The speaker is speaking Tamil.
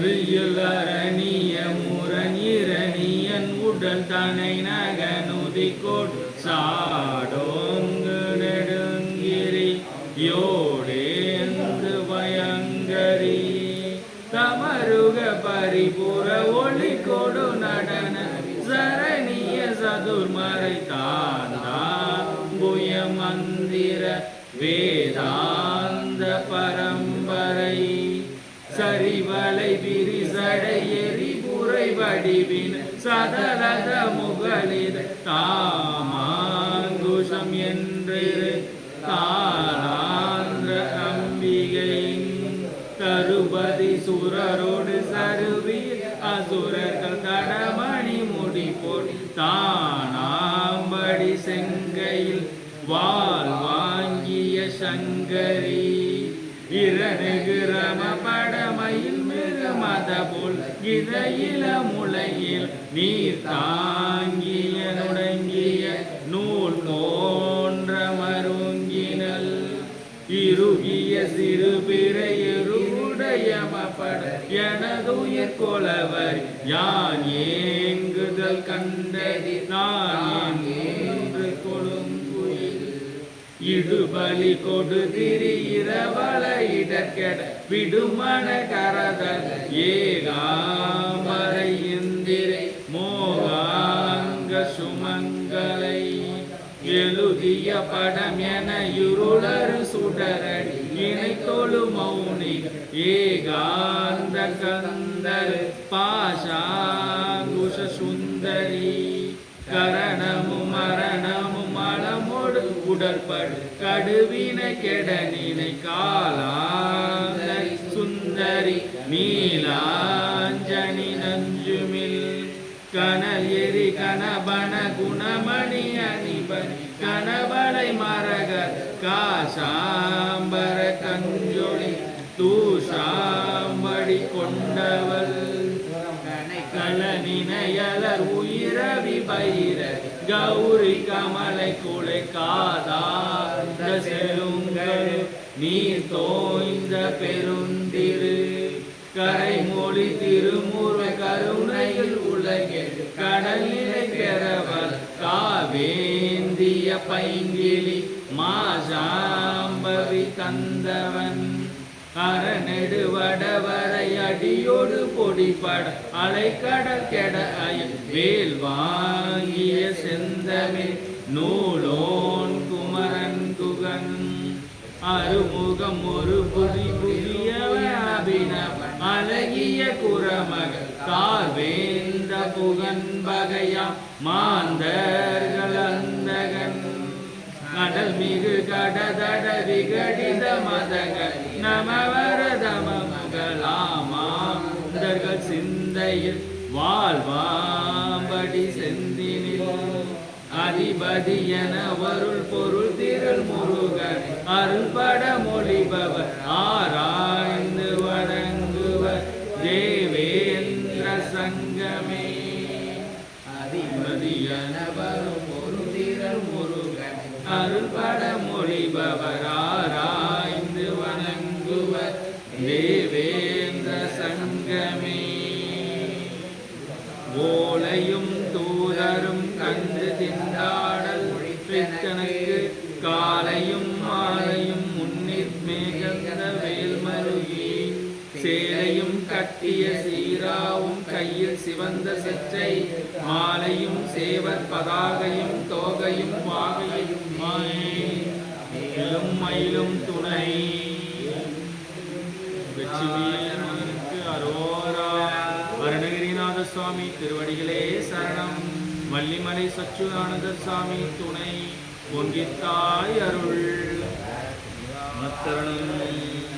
அரணிய முரண் இரணியன் உடல் தனை நகனுதிக்கோட் சாடோங்கு நெடுங்கிரி யோடேந்து பயங்கரி தமருக பரிபுற ஒளி கொடு நடன சரணிய சதுர்மறை தாந்தாம்புய மந்திர வேதாந்த பரம்பரை சரிவலை விரிசடை எரிபுரை வடிவின் சதலத முகளில் தாமாங்குஷம் என்று தாளாந்திர அம்பிகையின் தருபதி சுரரோடு சருவி அசுரர்கள் தடமணி முடிப்போர் தானாம்படி செங்கையில் வால் வாங்கிய சங்கரி இரணுகிரம படமையில் மிருமத போல் இதையில முளையில் நீர் தாங்கிய நுடங்கிய நூல் போன்ற மருங்கினல் இறுகிய சிறு பிறையுடையமப்பட எனதுயிர் கொலவர் யான் ஏங்குதல் கண்டதி நான் என்று கொழுங்குயில் இடுபலி கொடு திரி இரவல இடர்கெட விடுமன கரதல் ஏகாம்பரை இந்திரை மோகாங்க சுமங்களை எழுதிய படம் என இருளரு சுடரடி இணை தொழு மௌனி ஏகாந்த கந்தர் பாஷாங்குஷ சுந்தரி கரணமும் மரணமும் மலமோடு உடற்படு கடுவின கெடனினை காலாந்தரி சுந்தரி நீலாஞ்சனி நஞ்சுமில் கனல் எரி கனபன குணமணி அணிபன் கனபலை மரக காசாம்பர கஞ்சொளி தூஷாம்படி கொண்டவள் கலனினையலர் உயிரவி பயிர கௌரி கமலை குலை காதாந்த செலுங்கள் நீர் தோய்ந்த பெருந்திரு கரைமொழி திருமுரு கருணையில் உலகில் கடலிலை பெறவல் காவேந்திய பைங்கிலி மாசாம்பவி தந்தவன் அரணெடுவடவரை அடியோடு பொடிபட அலைக்கடல் கெட வேல் வாங்கிய செந்தமிழ் நூலோன் குமரன் குகன் அருமுகம் ஒரு புதி புதிய அபிநவ அழகிய குரமக கார்வேந்த புகன் பகையாம் மாந்தர்கள் அந்தகன் கடல் மிகு கடதட விகடித மதங்கள் நமவரதம மகளாமாந்தர்கள் சிந்தையில் வாழ்வாம்படி செந்தினில் அதிபதி என வருள் பொருள் திரள் முருகன் அருள்பட மொழிபவர் ஆராய்ந்து வணங்குவர் தேவேந்திர சங்கமே அதிபதி என வரும் பொருள் திரள் முருகன் அருள்பட மொழிபவர் ஆராய்ந்து வணங்குவர் தேவேந்திர சங்கமே ஓலையும் தூதரும் கண்டு திண்டாடல் பித்தனுக்கு காலையும் மாலையும் முன்னிற் மேகந்த வேல்மருகி சேலையும் கட்டிய சீராவும் கையில் சிவந்த செற்றை மாலையும் சேவர் பதாகையும் தோகையும் வாகையும் மாயும் மயிலும் துணை வெற்றிவேலனுக்கு அரோரா. அருணகிரிநாத சுவாமி திருவடிகளே சரணம். வள்ளிமலை சச்சுதானந்த சுவாமி துணை ஒன்றித்தாய் அருள் மத்தரணம்.